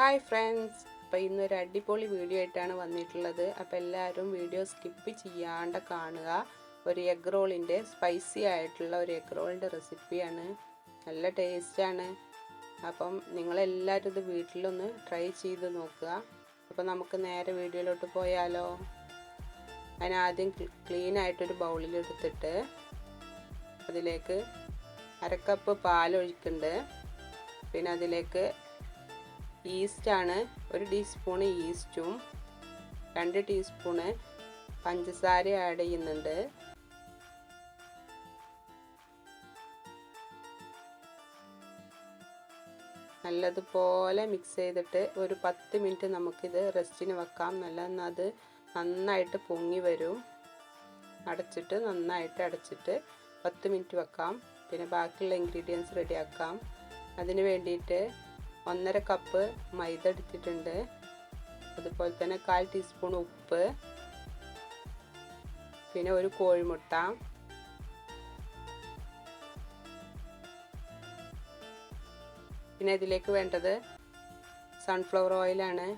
Hi friends, അപ്പോൾ ഇന്നൊരു അടിപൊളി വീഡിയോ ആയിട്ടാണ് വന്നിട്ടുള്ളത്. അപ്പോൾ എല്ലാവരും വീഡിയോ സ്കിപ്പ് ചെയ്യാണ്ട് കാണുക. ഒരു എഗ് റോളിൻ്റെ സ്പൈസി ആയിട്ടുള്ള ഒരു എഗ് റോളിൻ്റെ റെസിപ്പിയാണ്. നല്ല ടേസ്റ്റാണ്. അപ്പം നിങ്ങളെല്ലാവരും ഇത് വീട്ടിലൊന്ന് ട്രൈ ചെയ്ത് നോക്കുക. അപ്പോൾ നമുക്ക് നേരെ വീഡിയോയിലോട്ട് പോയാലോ. അതിനാദ്യം ക്ലീൻ ആയിട്ടൊരു ബൗളിലെടുത്തിട്ട് അതിലേക്ക് അരക്കപ്പ് പാൽ ഒഴിക്കുന്നുണ്ട്. പിന്നെ അതിലേക്ക് ഈസ്റ്റാണ്, 1 ടീസ്പൂണ് ഈസ്റ്റും 2 ടീസ്പൂണ് പഞ്ചസാര ആഡ് ചെയ്യുന്നുണ്ട്. നല്ലതുപോലെ മിക്സ് ചെയ്തിട്ട് ഒരു 10 മിനിറ്റ് നമുക്കിത് റെസ്റ്റിന് വെക്കാം. അത് നന്നായിട്ട് പൊങ്ങി വരും. നന്നായിട്ട് അടച്ചിട്ട് 10 മിനിറ്റ് വെക്കാം. പിന്നെ ബാക്കിയുള്ള ഇൻഗ്രീഡിയൻസ് റെഡിയാക്കാം. അതിന് വേണ്ടിയിട്ട് 1.5 കപ്പ് മൈദ എടുത്തിട്ടുണ്ട്. അതുപോലെ തന്നെ 1/4 ടീസ്പൂൺ ഉപ്പ്, പിന്നെ ഒരു കോഴിമുട്ട, പിന്നെ ഇതിലേക്ക് വേണ്ടത് സൺഫ്ലവർ ഓയിലാണ്.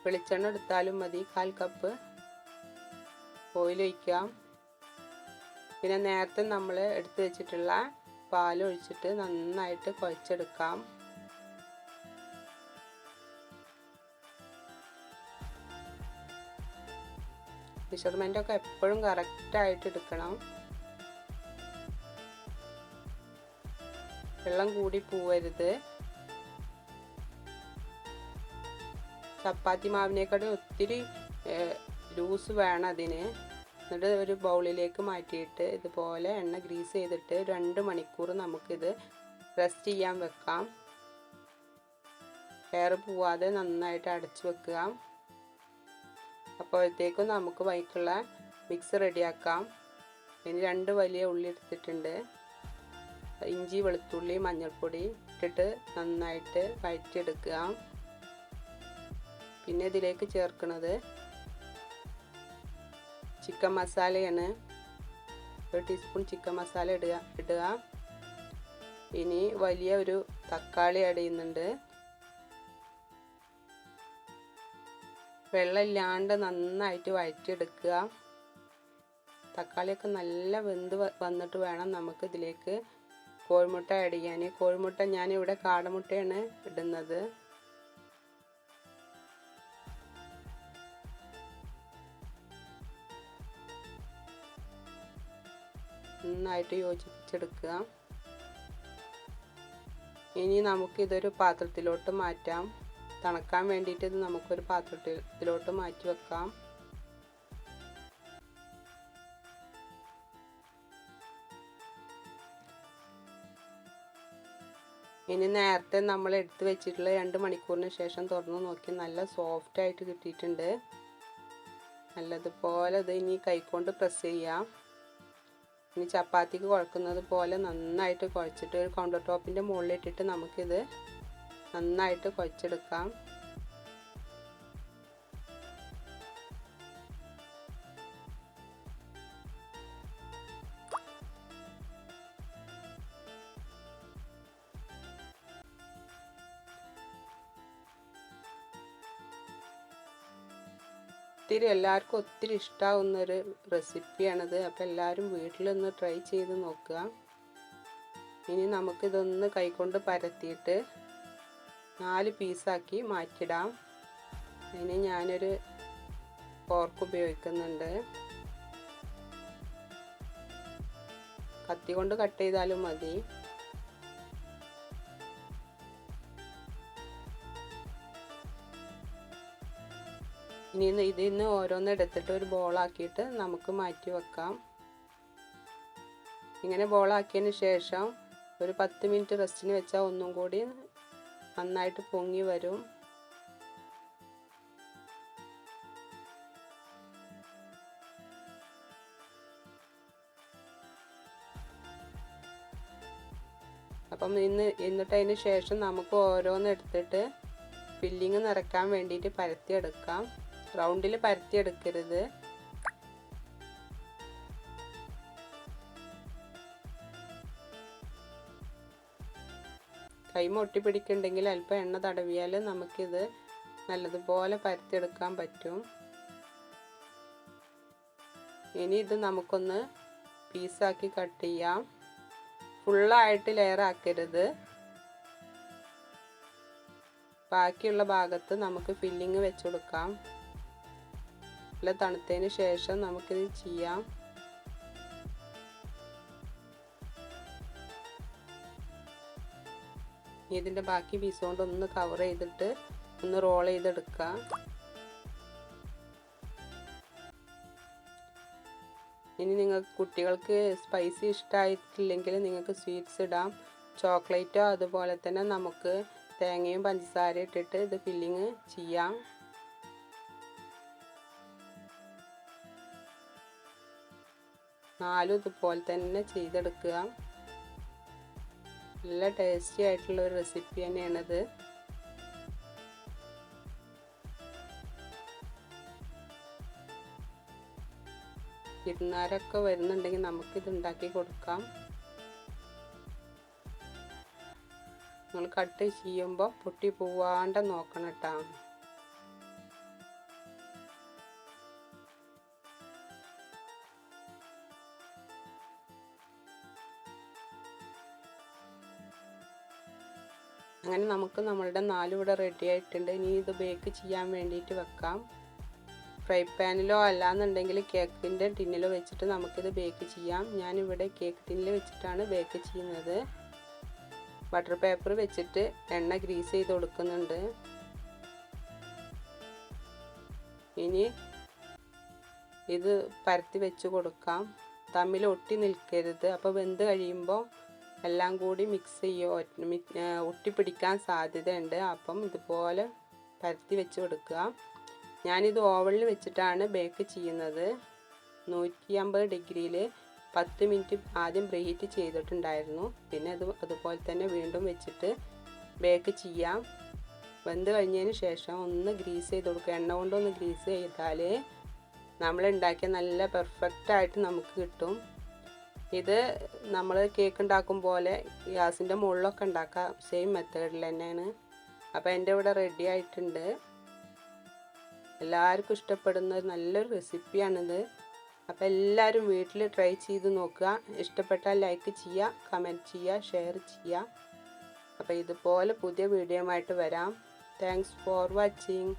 വെളിച്ചെണ്ണ എടുത്താലും മതി. 1/4 കപ്പ് ഓയിൽ ഒഴിക്കാം. പിന്നെ നേരത്തെ നമ്മൾ എടുത്തു വെച്ചിട്ടുള്ള പാൽ ഒഴിച്ചിട്ട് നന്നായിട്ട് കുഴച്ചെടുക്കാം. മെഷർമെൻ്റൊക്കെ എപ്പോഴും കറക്റ്റായിട്ട് എടുക്കണം. വെള്ളം കൂടി പോവരുത്. ചപ്പാത്തി മാവിനേക്കാളും ഒത്തിരി ലൂസ് വേണം അതിന്. എന്നിട്ട് ഒരു ബൗളിലേക്ക് മാറ്റിയിട്ട് ഇതുപോലെ എണ്ണ ഗ്രീസ് ചെയ്തിട്ട് 2 മണിക്കൂർ നമുക്കിത് റെസ്റ്റ് ചെയ്യാൻ വെക്കാം. എയർ പോവാതെ നന്നായിട്ട് അടച്ചു വെക്കുക. അപ്പോഴത്തേക്കും നമുക്ക് വൈക്കുള്ള മിക്സ് റെഡിയാക്കാം. ഇനി 2 വലിയ ഉള്ളി എടുത്തിട്ടുണ്ട്. ഇഞ്ചി, വെളുത്തുള്ളി, മഞ്ഞൾപ്പൊടി ഇട്ടിട്ട് നന്നായിട്ട് വഴറ്റിയെടുക്കുക. പിന്നെ ഇതിലേക്ക് ചേർക്കുന്നത് ചിക്കൻ മസാലയാണ്. 1 ടീസ്പൂൺ ചിക്കൻ മസാല ഇടുക. ഇനി വലിയ ഒരു തക്കാളി ആഡ് ചെയ്യുന്നുണ്ട്. വെള്ളമില്ലാണ്ട് നന്നായിട്ട് വഴറ്റിയെടുക്കുക. തക്കാളിയൊക്കെ നല്ല വെന്ത് വന്നിട്ട് വേണം നമുക്ക് ഇതിലേക്ക് കോഴിമുട്ട ആഡ് ചെയ്യാൻ. കോഴിമുട്ട ഞാനിവിടെ കാടമുട്ടയാണ് ഇടുന്നത്. നന്നായിട്ട് യോജിപ്പിച്ചെടുക്കുക. ഇനി നമുക്കിതൊരു പാത്രത്തിലോട്ട് മാറ്റാം. തണുക്കാൻ വേണ്ടിയിട്ട് ഇത് നമുക്കൊരു പാത്രത്തിലോട്ട് മാറ്റി വെക്കാം. ഇനി നേരത്തെ നമ്മൾ എടുത്തു വെച്ചിട്ടുള്ള 2 മണിക്കൂറിന് ശേഷം തുറന്ന് നോക്കി നല്ല സോഫ്റ്റ് ആയിട്ട് കിട്ടിയിട്ടുണ്ട്. നല്ലതുപോലെ ഇത് ഇനി കൈകൊണ്ട് പ്രസ് ചെയ്യാം. ഇനി ചപ്പാത്തിക്ക് കുഴക്കുന്നത് പോലെ നന്നായിട്ട് കുഴച്ചിട്ട് ഒരു കൗണ്ടർ ടോപ്പിൻ്റെ മുകളിലിട്ടിട്ട് നമുക്കിത് നന്നായിട്ട് കുഴച്ചെടുക്കാം. എല്ലാവർക്കും ഒത്തിരി ഇഷ്ടമാവുന്നൊരു റെസിപ്പിയാണിത്. അപ്പോൾ എല്ലാവരും വീട്ടിലൊന്ന് ട്രൈ ചെയ്ത് നോക്കുക. ഇനി നമുക്കിതൊന്ന് കൈകൊണ്ട് പരത്തിയിട്ട് 4 പീസാക്കി മാറ്റിടാം. അതിന് ഞാനൊരു ഫോർക്ക് ഉപയോഗിക്കുന്നുണ്ട്. കത്തി കൊണ്ട് കട്ട് ചെയ്താലും മതി. ഇനി ഇതിൽ നിന്ന് ഓരോന്ന് എടുത്തിട്ട് ഒരു ബോളാക്കിയിട്ട് നമുക്ക് മാറ്റി വെക്കാം. ഇങ്ങനെ ബോളാക്കിയതിന് ശേഷം ഒരു 10 മിനിറ്റ് റെസ്റ്റിന് വെച്ചാൽ ഒന്നും കൂടി നന്നായിട്ട് പൊങ്ങി വരും. അപ്പം എന്നിട്ട് അതിന് ശേഷം നമുക്ക് ഓരോന്ന് എടുത്തിട്ട് ഫില്ലിങ് നിറയ്ക്കാൻ വേണ്ടിയിട്ട് പരത്തിയെടുക്കാം. റൗണ്ടിൽ പരത്തിയെടുക്കരുത്. കൈമ ഒട്ടിപ്പിടിക്കുന്നുണ്ടെങ്കിൽ അല്പം എണ്ണ തടവിയാൽ നമുക്കിത് നല്ലതുപോലെ പരത്തിയെടുക്കാൻ പറ്റും. ഇനി ഇത് നമുക്കൊന്ന് പീസാക്കി കട്ട് ചെയ്യാം. ഫുള്ളായിട്ട് ലെയർ ആക്കരുത്. ബാക്കിയുള്ള ഭാഗത്ത് നമുക്ക് ഫില്ലിങ് വെച്ച് കൊടുക്കാം. നല്ല തണുത്തതിന് ശേഷം നമുക്കിത് ചെയ്യാം. ഇതിൻ്റെ ബാക്കി പീസ് കൊണ്ട് ഒന്ന് കവർ ചെയ്തിട്ട് ഒന്ന് റോൾ ചെയ്തെടുക്കാം. ഇനി നിങ്ങൾക്ക് കുട്ടികൾക്ക് സ്പൈസി ഇഷ്ടമായിട്ടില്ലെങ്കിൽ നിങ്ങൾക്ക് സ്വീറ്റ്സ് ഇടാം. ചോക്ലേറ്റോ അതുപോലെ തന്നെ നമുക്ക് തേങ്ങയും പഞ്ചസാരയും ഇട്ടിട്ട് ഇത് ഫില്ലിങ് ചെയ്യാം. നാലും ഇതുപോലെ തന്നെ ചെയ്തെടുക്കുക. നല്ല ടേസ്റ്റി ആയിട്ടുള്ള ഒരു റെസിപ്പി തന്നെയാണിത്. വിരുന്നുകാരൊക്കെ വരുന്നുണ്ടെങ്കിൽ നമുക്കിത് ഉണ്ടാക്കി കൊടുക്കാം. നിങ്ങൾ കട്ട് ചെയ്യുമ്പോൾ പൊട്ടി പോവാണ്ട് നോക്കണം കേട്ടോ. അങ്ങനെ നമുക്ക് നമ്മളുടെ 4 ഇവിടെ റെഡി ആയിട്ടുണ്ട്. ഇനി ഇത് ബേക്ക് ചെയ്യാൻ വേണ്ടിയിട്ട് വെക്കാം. ഫ്രൈ പാനിലോ അല്ലാന്നുണ്ടെങ്കിൽ കേക്കിൻ്റെ ടിന്നിലോ വെച്ചിട്ട് നമുക്കിത് ബേക്ക് ചെയ്യാം. ഞാനിവിടെ കേക്ക് ടിന്നിൽ വെച്ചിട്ടാണ് ബേക്ക് ചെയ്യുന്നത്. ബട്ടർ പേപ്പർ വെച്ചിട്ട് എണ്ണ ഗ്രീസ് ചെയ്ത് കൊടുക്കുന്നുണ്ട്. ഇനി ഇത് പരത്തി വെച്ച് കൊടുക്കാം. തമ്മിൽ ഒട്ടി നിൽക്കരുത്. അപ്പോൾ വെന്ത് കഴിയുമ്പോൾ എല്ലാം കൂടി മിക്സ് ചെയ്യുക, ഒട്ടിപ്പിടിക്കാൻ സാധ്യതയുണ്ട്. അപ്പം ഇതുപോലെ പരത്തി വെച്ച് കൊടുക്കുക. ഞാനിത് ഓവനിൽ വെച്ചിട്ടാണ് ബേക്ക് ചെയ്യുന്നത്. 150 ഡിഗ്രിയിൽ 10 മിനിറ്റ് ആദ്യം പ്രീഹീറ്റ് ചെയ്തിട്ടുണ്ടായിരുന്നു. പിന്നെ അതുപോലെ തന്നെ വീണ്ടും വെച്ചിട്ട് ബേക്ക് ചെയ്യാം. വെന്ത് കഴിഞ്ഞതിന് ശേഷം ഒന്ന് ഗ്രീസ് ചെയ്ത് കൊടുക്കുക. എണ്ണ കൊണ്ടൊന്ന് ഗ്രീസ് ചെയ്താൽ നമ്മൾ ഉണ്ടാക്കിയ നല്ല പെർഫെക്റ്റായിട്ട് നമുക്ക് കിട്ടും. ഇത് നമ്മൾ കേക്ക് ഉണ്ടാക്കും പോലെ ഗ്യാസിൻ്റെ മുകളിലൊക്കെ ഉണ്ടാക്കാം. സെയിം മെത്തേഡിൽ തന്നെയാണ്. അപ്പോൾ എൻ്റെ ഇവിടെ റെഡി ആയിട്ടുണ്ട്. എല്ലാവർക്കും ഇഷ്ടപ്പെടുന്ന നല്ലൊരു റെസിപ്പിയാണിത്. അപ്പോൾ എല്ലാവരും വീട്ടിൽ ട്രൈ ചെയ്ത് നോക്കുക. ഇഷ്ടപ്പെട്ടാൽ ലൈക്ക് ചെയ്യുക, കമൻറ്റ് ചെയ്യുക, ഷെയർ ചെയ്യുക. അപ്പോൾ ഇതുപോലെ പുതിയ വീഡിയോ ആയിട്ട് വരാം. Thanks for watching.